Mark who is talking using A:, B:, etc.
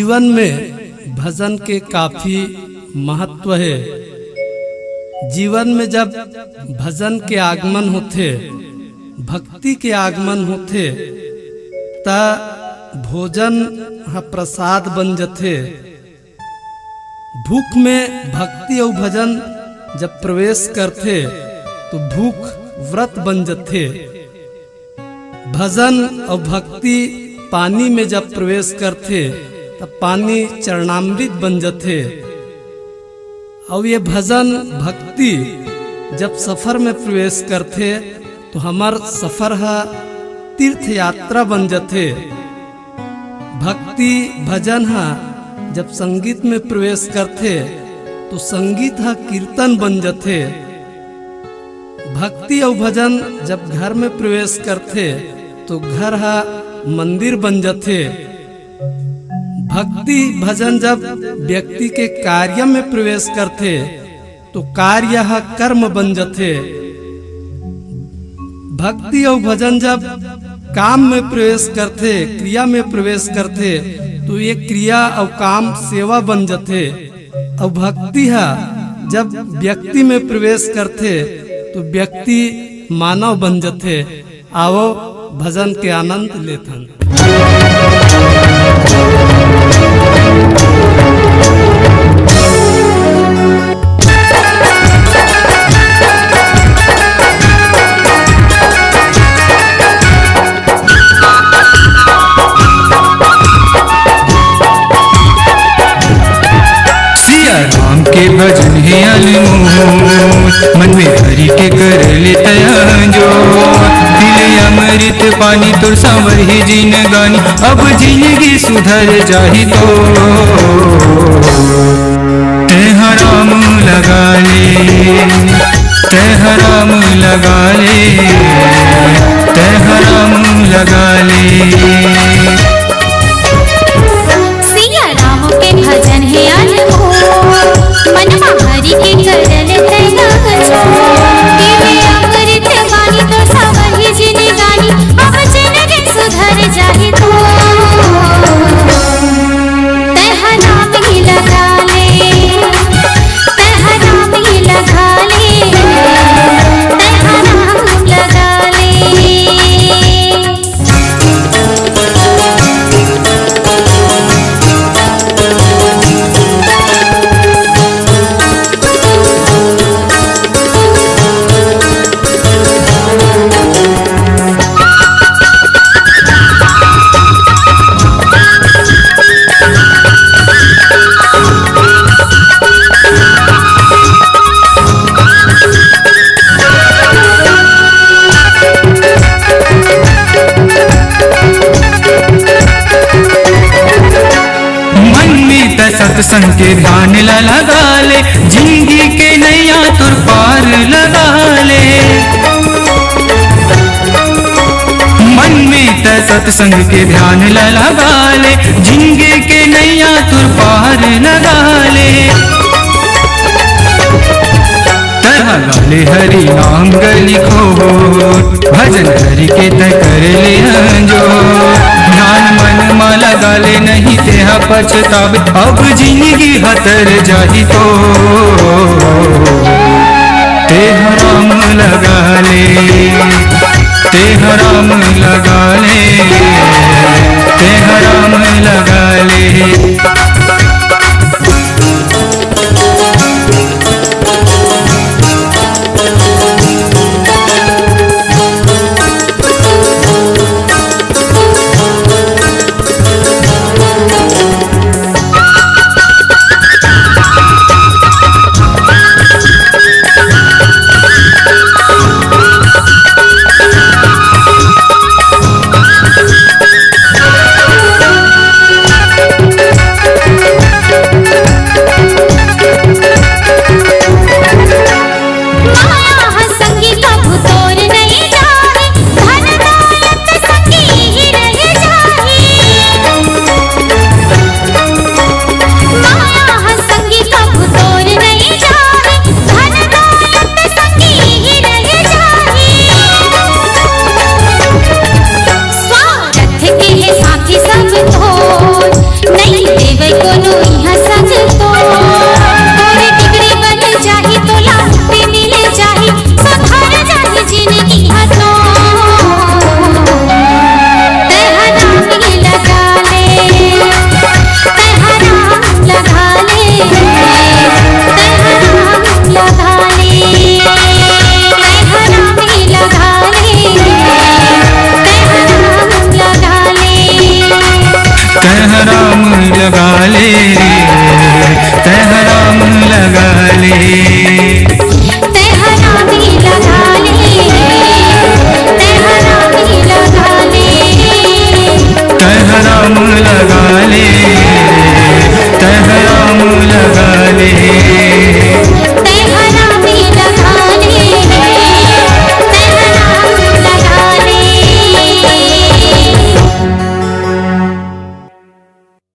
A: जीवन में भजन के काफी महत्व है। जीवन में जब भजन के आगमन होते, भक्ति के आगमन होते, ता भोजन प्रसाद बन जाते। भूख में भक्ति और भजन जब प्रवेश करते तो भूख व्रत बन जाते। भजन और भक्ति पानी में जब प्रवेश करते तब पानी चरणामृत बन जाते। और ये भजन भक्ति जब सफर में प्रवेश करते तो हमार सफर है तीर्थ यात्रा बन जाते। भक्ति भजन है जब संगीत में प्रवेश करते तो संगीत है कीर्तन बन जाते। भक्ति और भजन जब घर में प्रवेश करते तो घर है मंदिर बन जाते। भक्ति भजन जब व्यक्ति के कार्य में प्रवेश करते तो कार्य है कर्म बन जाते। भक्ति और भजन जब काम में प्रवेश करते, क्रिया में प्रवेश करते तो ये क्रिया और काम सेवा बन जाते। और भक्ति है जब व्यक्ति में प्रवेश करते तो व्यक्ति मानव बन जाते। आओ भजन के आनंद लेथन।
B: राम के भजन है अनमोल, मन में हरि के कर लेता जो। दिल अमृत पानी तो सांवर ही जिन गानी, अब जिंदगी सुधर जाही तो। तेहा राम लगा ले, तेहा राम लगा ले, तेहा राम लगा ले।
C: सिया राम के भजन है अनमोल, मनमा हरि के करल तैया जो। दिव्य अमृत वाणी तो सावही जिन गानी, अब जिंदगी सुधर जाही तो। तेहा नाम ही लगा ले, तेहा नाम ही लगा ले, तेहा नाम लगा ले।
B: सत्संग के ध्यान लगा ले, जिंदगी के नैया तुर पार लगा ले। मन में सत्संग के ध्यान लगा ले, जिंदगी के नैया तुर पार लगा ले। गाले हरि नाम गली खो, भजन हरि के कर ले जो। ध्यान मन मा लगा ले, नहीं तेहा पछतावे, अब जिंदगी हतर जाही तो। तेहा राम लगा ले, तेहा राम लगा ले, तेहा राम लगा ले।